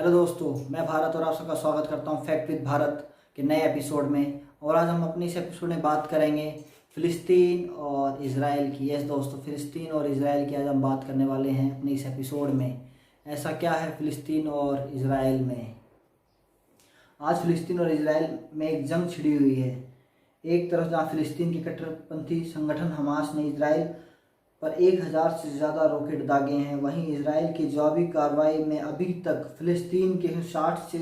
Hello दोस्तों, मैं भारत और आप सबका स्वागत करता हूं फैक्ट विद भारत के नए एपिसोड में। और आज हम अपने इस एपिसोड में बात करेंगे फ़िलिस्तीन और इज़राइल की। यस दोस्तों, फ़िलिस्तीन और इज़राइल की आज हम बात करने वाले हैं अपने इस एपिसोड में। ऐसा क्या है फ़िलिस्तीन और इज़राइल में? आज फ़िलिस्तीन और इज़राइल में एक जंग छिड़ी हुई है। एक तरफ जहाँ फ़िलिस्तीन के कट्टरपंथी संगठन हमास ने इज़राइल पर 1000 से ज़्यादा रॉकेट दागे हैं, वहीं इजराइल की जवाबी कार्रवाई में अभी तक फ़िलिस्तीन के 60 से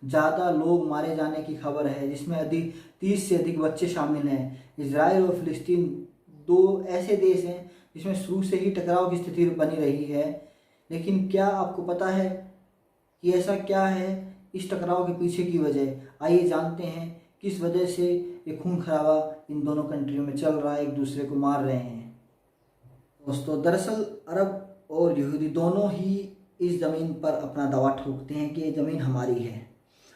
ज़्यादा लोग मारे जाने की खबर है, जिसमें अधिक 30 से अधिक बच्चे शामिल हैं। इजराइल और फ़िलिस्तीन दो ऐसे देश हैं जिसमें शुरू से ही टकराव की स्थिति बनी रही है। लेकिन क्या आपको पता है कि ऐसा क्या है इस टकराव के पीछे की वजह? आइए जानते हैं किस वजह से ये खून खराबा इन दोनों कंट्रियों में चल रहा है, एक दूसरे को मार रहे हैं। दोस्तों, दरअसल अरब और यहूदी दोनों ही इस ज़मीन पर अपना दावा ठोकते हैं कि ये ज़मीन हमारी है।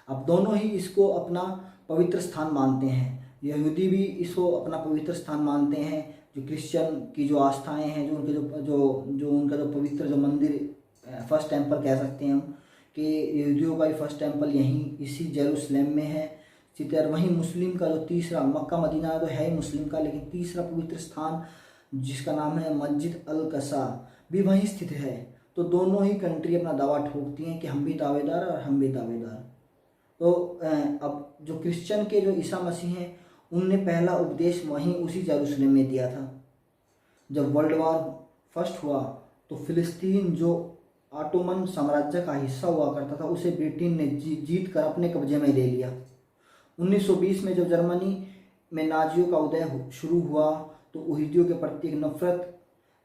अब दोनों ही इसको अपना पवित्र स्थान मानते हैं। यहूदी भी इसको अपना पवित्र स्थान मानते हैं। जो क्रिश्चियन की जो आस्थाएं हैं, जो उनके जो उनका जो पवित्र जो मंदिर, फर्स्ट टेम्पल कह सकते हैं हम, कि यहूदियों का भी फर्स्ट टेम्पल यहीं इसी जेरूसलेम में है स्थित है। वहीं मुस्लिम का जो तीसरा, मक्का मदीना तो है ही मुस्लिम का, लेकिन तीसरा पवित्र स्थान जिसका नाम है मस्जिद अल कसा भी वहीं स्थित है। तो दोनों ही कंट्री अपना दावा ठोकती हैं कि हम भी दावेदार और हम भी दावेदार। तो अब जो क्रिश्चियन के जो ईसा मसीह हैं, उनने पहला उपदेश वहीं उसी यरूशलेम में दिया था। जब वर्ल्ड वॉर फर्स्ट हुआ तो फिलिस्तीन जो ऑटोमन साम्राज्य का हिस्सा हुआ करता था, उसे ब्रिटेन ने जीत कर अपने कब्जे में ले लिया। 1920 में जब जर्मनी में नाजियों का उदय शुरू हुआ तो यहूदियों के प्रति एक नफरत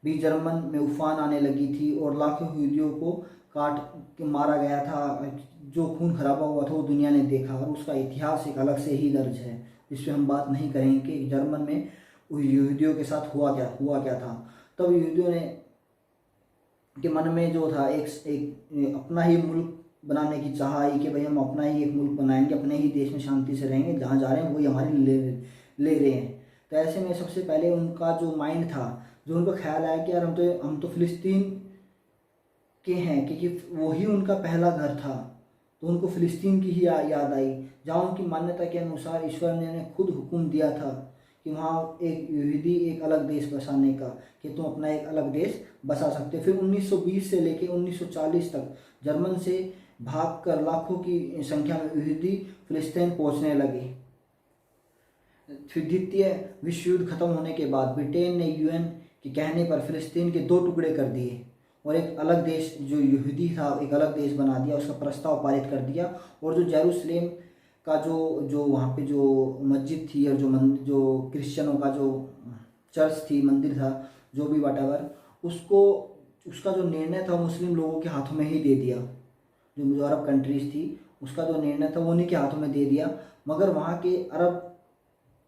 भी जर्मन में उफान आने लगी थी और लाखों यहूदियों को काट के मारा गया था। जो खून खराबा हुआ था वो दुनिया ने देखा और उसका इतिहास एक अलग से ही दर्ज है, इस पर हम बात नहीं करेंगे कि जर्मन में यहूदियों के साथ हुआ क्या था। तब यहूदियों ने के मन में जो था एक अपना ही मुल्क बनाने की चाह आई कि भाई हम अपना ही एक मुल्क बनाएंगे, अपने ही देश में शांति से रहेंगे, जहाँ जा रहे हैं वही हमारे ले रहे हैं। तो ऐसे में सबसे पहले उनका जो माइंड था, जो उनको ख्याल आया कि यार हम तो फिलिस्तीन के हैं, क्योंकि वही उनका पहला घर था। तो उनको फिलिस्तीन की ही याद आई, जहाँ उनकी मान्यता के अनुसार ईश्वर ने खुद हुक्म दिया था कि वहाँ एक यहूदी एक अलग देश बसाने का, कि तुम अपना एक अलग देश बसा सकते हो। फिर 1920 से लेकर 1940 तक जर्मन से भागकर लाखों की संख्या में यहूदी फिलिस्तीन पहुँचने लगे। फिर द्वितीय विश्व युद्ध खत्म होने के बाद ब्रिटेन ने यूएन के कहने पर फिलिस्तीन के 2 टुकड़े कर दिए और एक अलग देश जो यहूदी था एक अलग देश बना दिया, उसका प्रस्ताव पारित कर दिया। और जो जेरूसलेम का जो वहाँ पे जो मस्जिद थी और जो क्रिश्चियनों का जो चर्च थी, मंदिर था, जो भी वटेवर, उसका जो निर्णय था मुस्लिम लोगों के हाथों में ही दे दिया। जो अरब कंट्रीज थी उसका जो निर्णय था वो उन्हीं के हाथों में दे दिया। मगर वहाँ के अरब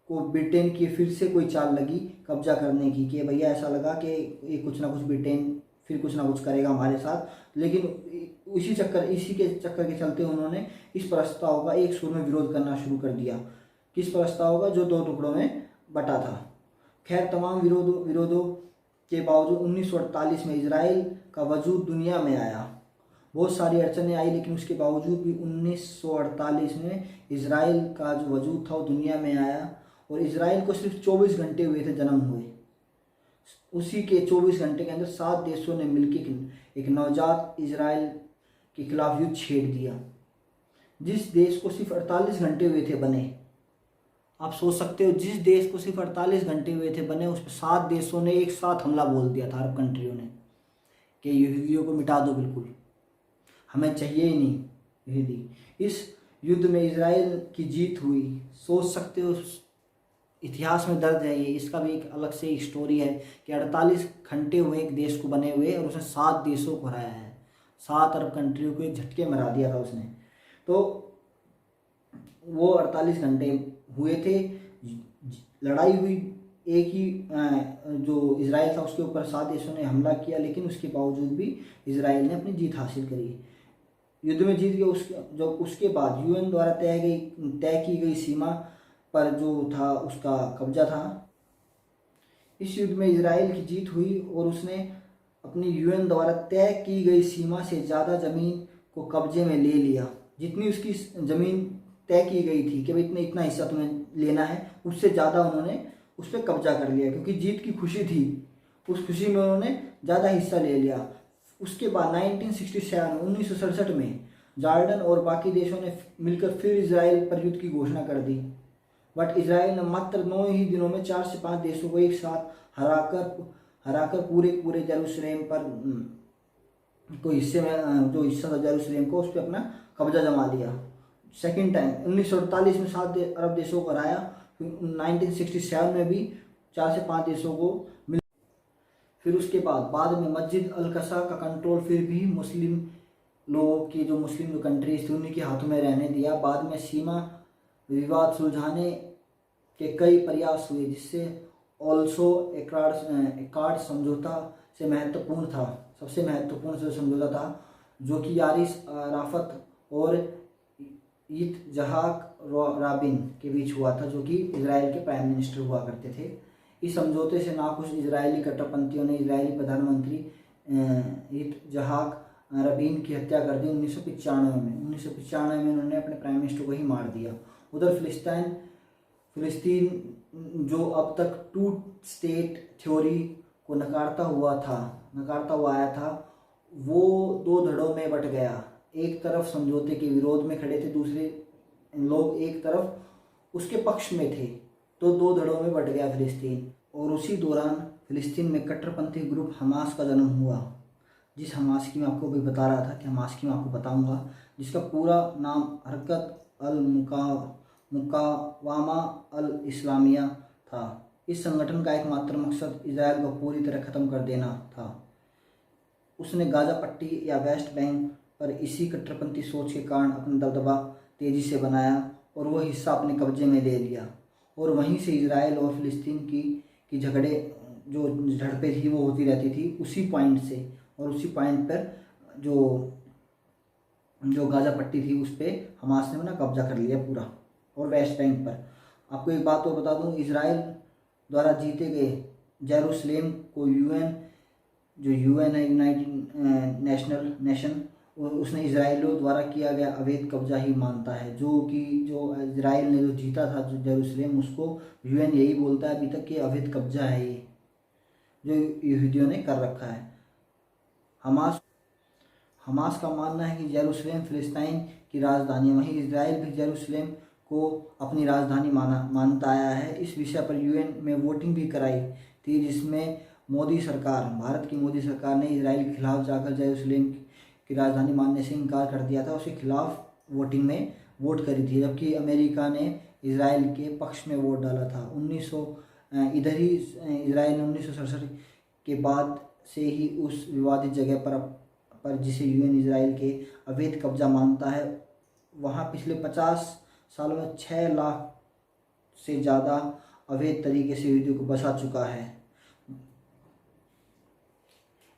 को ब्रिटेन की फिर से कोई चाल लगी कब्जा करने की, कि भैया ऐसा लगा कि ये कुछ ना कुछ ब्रिटेन फिर कुछ ना कुछ करेगा हमारे साथ। लेकिन इसी के चक्कर के चलते उन्होंने इस प्रस्ताव का एक सुर में विरोध करना शुरू कर दिया। किस प्रस्ताव का? जो 2 टुकड़ों में बटा था। खैर, तमाम विरोधों के बावजूद 1948 में इजराइल का वजूद दुनिया में आया। बहुत सारी अड़चनें आई, लेकिन उसके बावजूद भी 1948 में इजराइल का जो वजूद था वो दुनिया में आया। और इजराइल को सिर्फ 24 घंटे हुए थे जन्म हुए। उसी के 24 घंटे के अंदर 7 देशों ने मिलकर एक नवजात इजराइल के खिलाफ युद्ध छेड़ दिया। जिस देश को सिर्फ 48 घंटे हुए थे बने, आप सोच सकते हो, जिस देश को सिर्फ 48 घंटे हुए थे बने, उस पर 7 देशों ने एक साथ हमला बोल दिया था, अरब कंट्रियों ने, कि यहूदियों को मिटा दो, बिल्कुल हमें चाहिए ही नहीं यहूदी। इस युद्ध में इजराइल की जीत हुई। सोच सकते हो, इतिहास में दर्ज है ये। इसका भी एक अलग से स्टोरी है कि 48 घंटे हुए एक देश को बने हुए और उसने 7 देशों को हराया है। 7 अरब कंट्रियों को एक झटके में हरा दिया था उसने। तो वो 48 घंटे हुए थे, लड़ाई हुई। एक ही जो इजराइल था उसके ऊपर 7 देशों ने हमला किया, लेकिन उसके बावजूद भी इजराइल ने अपनी जीत हासिल करी, युद्ध में जीत गया। उसके बाद यूएन द्वारा तय की गई सीमा पर जो था उसका कब्जा था। इस युद्ध में इजराइल की जीत हुई और उसने अपनी यूएन द्वारा तय की गई सीमा से ज़्यादा ज़मीन को कब्जे में ले लिया। जितनी उसकी ज़मीन तय की गई थी कि भाई इतना इतना हिस्सा तुम्हें लेना है, उससे ज़्यादा उन्होंने उस पर कब्जा कर लिया, क्योंकि जीत की खुशी थी, उस खुशी में उन्होंने ज़्यादा हिस्सा ले लिया। उसके बाद 1967 में जॉर्डन और बाकी देशों ने मिलकर फिर इजराइल पर युद्ध की घोषणा कर दी। बट इजराइल ने मात्र 9 ही दिनों में 4 से 5 देशों को एक साथ हराकर पूरे जेरूसलेम पर कोई हिस्से में जो हिस्सा था जेरूसलेम को, उस पर अपना कब्जा जमा लिया। सेकेंड टाइम 1948 में 7 अरब देशों को हराया। 1967 में भी 4 से 5 देशों को मिल। फिर उसके बाद में मस्जिद अल-अक़सा का कंट्रोल फिर भी मुस्लिम लोगों की, जो मुस्लिम जो कंट्रीज थी, उन्हीं के हाथों में रहने दिया। बाद में सीमा विवाद सुलझाने के कई प्रयास हुए, जिससे ऑल्सो एक्कार्ड समझौता से महत्वपूर्ण था, सबसे महत्वपूर्ण से समझौता था, जो कि यारिस अराफत और इत्तेहाक राबिन के बीच हुआ था, जो कि इजराइल के प्राइम मिनिस्टर हुआ करते थे। इस समझौते से नाखुश इजरायली कट्टरपंथियों ने इजरायली प्रधानमंत्री इत्तेहाक राबिन की हत्या कर दी 1995 में उन्होंने अपने प्राइम मिनिस्टर को ही मार दिया। उधर फिलिस्तीन जो अब तक 2 स्टेट थ्योरी को नकारता हुआ आया था, वो 2 धड़ों में बट गया। एक तरफ समझौते के विरोध में खड़े थे, दूसरे लोग एक तरफ उसके पक्ष में थे, तो 2 धड़ों में बट गया फिलिस्तीन। और उसी दौरान फिलिस्तीन में कट्टरपंथी ग्रुप हमास का जन्म हुआ, जिस हमास की मैं आपको भी बता रहा था कि हमास की मैं आपको बताऊंगा, जिसका पूरा नाम हरकत अल मुकावामा अल इस्लामिया था। इस संगठन का एकमात्र मकसद इजराइल को पूरी तरह ख़त्म कर देना था। उसने गाजा पट्टी या वेस्ट बैंक पर इसी कट्टरपंथी सोच के कारण अपना दबदबा तेज़ी से बनाया और वह हिस्सा अपने कब्जे में ले लिया। और वहीं से इजराइल और फिलिस्तीन की झड़पें थी वो होती रहती थी उसी पॉइंट से। और उसी पॉइंट पर जो गाजा पट्टी थी उस पर हमास ने अपना कब्जा कर लिया पूरा। और वेस्ट बैंक पर आपको एक बात और बता दूं, इजराइल द्वारा जीते गए जेरूसलेम को यूएन है, यूनाइटेड नेशन, उसने इजराइलियों द्वारा किया गया अवैध कब्जा ही मानता है। जो इजराइल ने जो जीता था जो जेरूसलेम, उसको यूएन यही बोलता है अभी तक कि अवैध कब्जा है ये, जो यहूदियों ने कर रखा है। हमास का मानना है कि जेरूसलेम फिलिस्तीन की राजधानी है, वहीं इजराइल भी जेरूसलेम को अपनी राजधानी मानता आया है। इस विषय पर यूएन में वोटिंग भी कराई थी, जिसमें भारत की मोदी सरकार ने इजराइल के खिलाफ जाकर जेरूसलेम की राजधानी मानने से इनकार कर दिया था। उसके खिलाफ वोटिंग में वोट करी थी, जबकि अमेरिका ने इजराइल के पक्ष में वोट डाला था। इजराइल ने 1967 के बाद से ही उस विवादित जगह पर जिसे यूएन इजराइल के अवैध कब्जा मानता है, वहाँ पिछले 50 सालों में 6 लाख से ज़्यादा अवैध तरीके से यहूदियों को बसा चुका है।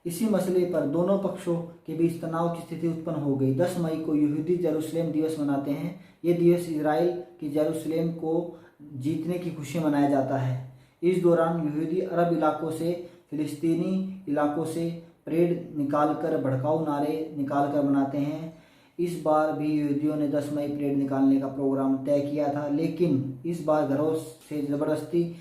इसी मसले पर दोनों पक्षों के बीच तनाव की स्थिति उत्पन्न हो गई। 10 मई को यहूदी जेरूसलेम दिवस मनाते हैं। ये दिवस इजराइल की जेरूसलेम को जीतने की खुशी मनाया जाता है। इस दौरान यहूदी अरब इलाकों से फिलिस्तीनी इलाकों से परेड निकालकर भड़काऊ नारे निकालकर मनाते हैं। इस बार भी यहूदियों ने 10 मई परेड निकालने का प्रोग्राम तय किया था, लेकिन इस बार घरों से ज़बरदस्ती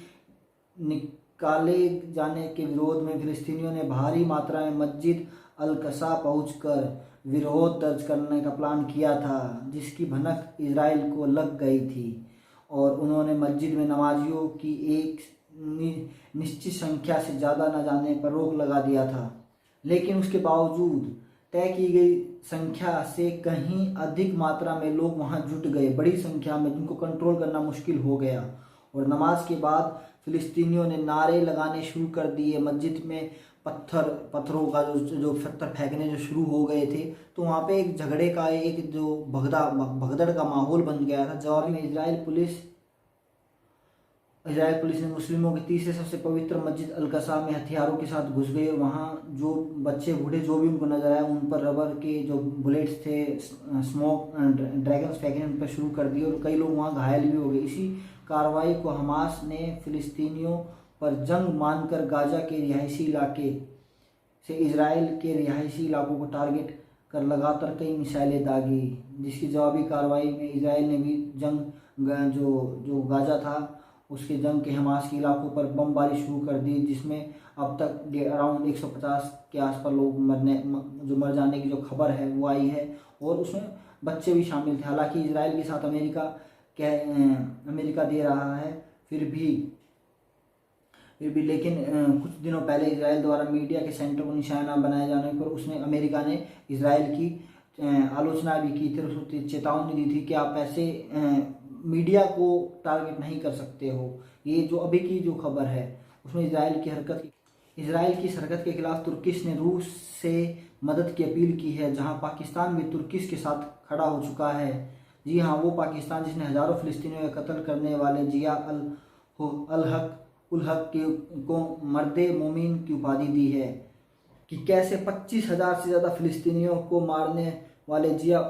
निकाले जाने के विरोध में फिलिस्तीनियों ने भारी मात्रा में मस्जिद अल-अक़सा पहुंचकर विरोध दर्ज करने का प्लान किया था, जिसकी भनक इजराइल को लग गई थी और उन्होंने मस्जिद में नमाजियों की एक निश्चित संख्या से ज़्यादा न जाने पर रोक लगा दिया था। लेकिन उसके बावजूद तय की गई संख्या से कहीं अधिक मात्रा में लोग वहां जुट गए, बड़ी संख्या में, जिनको कंट्रोल करना मुश्किल हो गया। और नमाज के बाद फिलिस्तीनियों ने नारे लगाने शुरू कर दिए। मस्जिद में पत्थरों का जो पत्थर फेंकने जो शुरू हो गए थे, तो वहाँ पे एक झगड़े का एक जो भगदड़ का माहौल बन गया था। जवाब में इजराइल पुलिस ने मुस्लिमों की तीसरे सबसे पवित्र मस्जिद अल-अक़सा में हथियारों के साथ घुस गए। वहाँ जो बच्चे बूढ़े जो भी उनको नजर आए, उन पर रबर के जो बुलेट्स थे, स्मोक ड्रैगन्स फेंकने उन पर शुरू कर दिए और कई लोग वहाँ घायल भी हो गए। इसी कार्रवाई को हमास ने फिलिस्तीनियों पर जंग मानकर गाजा के रिहायशी इलाके से इजराइल के रिहायशी इलाकों को टारगेट कर लगातार कई मिसाइलें दागी, जिसकी जवाबी कार्रवाई में इसराइल ने भी जो गाजा था उसके जंग के हमास के इलाकों पर बमबारी शुरू कर दी, जिसमें अब तक अराउंड 150 के आसपास लोग मर जाने की जो खबर है वो आई है, और उसमें बच्चे भी शामिल थे। हालांकि इसराइल के साथ अमेरिका दे रहा है, फिर भी लेकिन कुछ दिनों पहले इसराइल द्वारा मीडिया के सेंटर को निशाना बनाए जाने पर अमेरिका ने इसराइल की आलोचना भी की थी, उसको चेतावनी दी थी कि आप ऐसे मीडिया को टारगेट नहीं कर सकते हो। ये जो अभी की जो खबर है उसमें इसराइल की हरकत के खिलाफ तुर्किश ने रूस से मदद की अपील की है, जहां पाकिस्तान भी तुर्किश के साथ खड़ा हो चुका है। जी हाँ, वो पाकिस्तान जिसने हज़ारों फ़िलिस्तीनियों का कत्ल करने वाले जिया उल हक को मर्दे मोमिन की उपाधि दी है, कि कैसे 25,000 से ज़्यादा फ़िलिस्तीनियों को मारने वाले जिया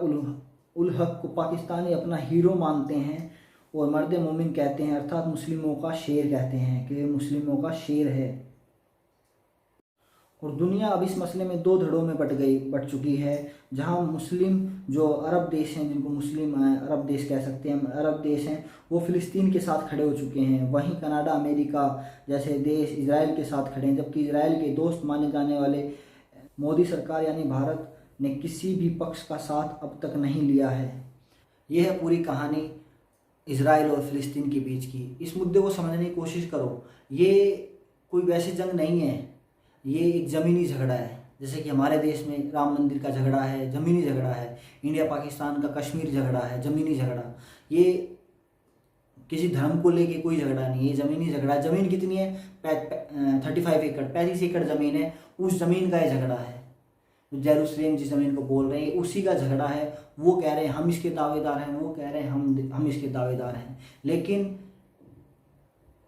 उल हक को पाकिस्तानी अपना हीरो मानते हैं और मर्द मोमिन कहते हैं, अर्थात मुस्लिमों का शेर कहते हैं कि मुस्लिमों का शेर है। और दुनिया अब इस मसले में दो धड़ों में बट चुकी है, जहां मुस्लिम जो अरब देश हैं, जिनको मुस्लिम अरब देश कह सकते हैं, अरब देश हैं, वो फ़िलिस्तीन के साथ खड़े हो चुके हैं। वहीं कनाडा, अमेरिका जैसे देश इसराइल के साथ खड़े हैं, जबकि इसराइल के दोस्त माने जाने वाले मोदी सरकार यानी भारत ने किसी भी पक्ष का साथ अब तक नहीं लिया है। यह है पूरी कहानी इसराइल और फ़िलिस्तीन के बीच की। इस मुद्दे को समझने की कोशिश करो। ये कोई वैसी जंग नहीं है, ये एक ज़मीनी झगड़ा है। जैसे कि हमारे देश में राम मंदिर का झगड़ा है, ज़मीनी झगड़ा है। इंडिया पाकिस्तान का कश्मीर झगड़ा है, ज़मीनी झगड़ा। ये किसी धर्म को लेके कोई झगड़ा नहीं है, ये ज़मीनी झगड़ा। ज़मीन कितनी है? 35 एकड़, 35 एकड़ ज़मीन है। उस ज़मीन का ये झगड़ा है। जेरूसलेम जिस ज़मीन को बोल रहे हैं, उसी का झगड़ा है। वो कह रहे हैं हम इसके दावेदार हैं, वो कह रहे हैं हम इसके दावेदार हैं। लेकिन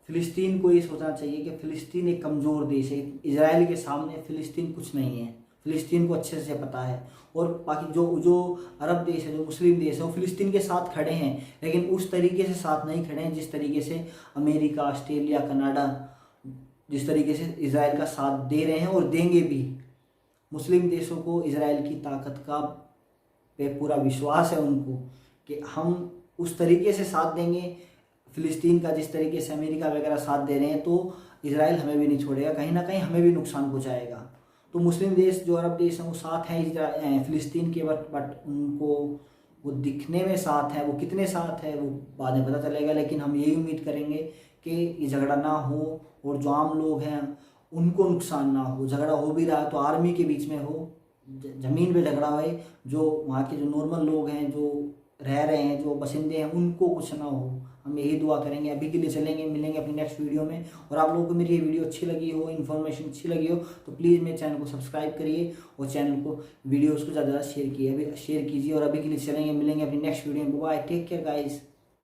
फ़िलिस्तीन को ये सोचना चाहिए कि फ़िलिस्तीन एक कमज़ोर देश है। इजराइल के सामने फ़िलिस्तीन कुछ नहीं है। फ़िलिस्तीन को अच्छे से पता है। और बाकी जो अरब देश है, जो मुस्लिम देश है, वो फ़िलिस्तीन के साथ खड़े हैं, लेकिन उस तरीके से साथ नहीं खड़े हैं जिस तरीके से अमेरिका, ऑस्ट्रेलिया, कनाडा जिस तरीके से इजराइल का साथ दे रहे हैं और देंगे भी। मुस्लिम देशों को इजराइल की ताकत का पे पूरा विश्वास है उनको, कि हम उस तरीके से साथ देंगे फ़िलिस्तीन का जिस तरीके से अमेरिका वगैरह साथ दे रहे हैं, तो इजराइल हमें भी नहीं छोड़ेगा, कहीं ना कहीं हमें भी नुकसान पहुंचाएगा। तो मुस्लिम देश जो अरब देश हैं वो साथ हैं फ़िलिस्तीन के, बट उनको वो दिखने में साथ है, वो कितने साथ है वो बाद में पता चलेगा। लेकिन हम यही उम्मीद करेंगे कि ये झगड़ा ना हो और जो आम लोग हैं उनको नुकसान ना हो। झगड़ा हो भी रहा है तो आर्मी के बीच में हो, ज़मीन पे झगड़ा हो, जो वहाँ के जो नॉर्मल लोग हैं, जो रह रहे हैं, जो बसिंदे हैं, उनको कुछ ना हो। हम यही दुआ करेंगे। अभी के लिए चलेंगे, मिलेंगे अपनी नेक्स्ट वीडियो में। और आप लोगों को मेरी ये वीडियो अच्छी लगी हो, इन्फॉर्मेशन अच्छी लगी हो, तो प्लीज़ मेरे चैनल को सब्सक्राइब करिए और चैनल को वीडियोज़ को ज़्यादा शेयर कीजिए। और अभी के लिए चलेंगे, मिलेंगे अपनी नेक्स्ट वीडियो में। Bye, take care guys.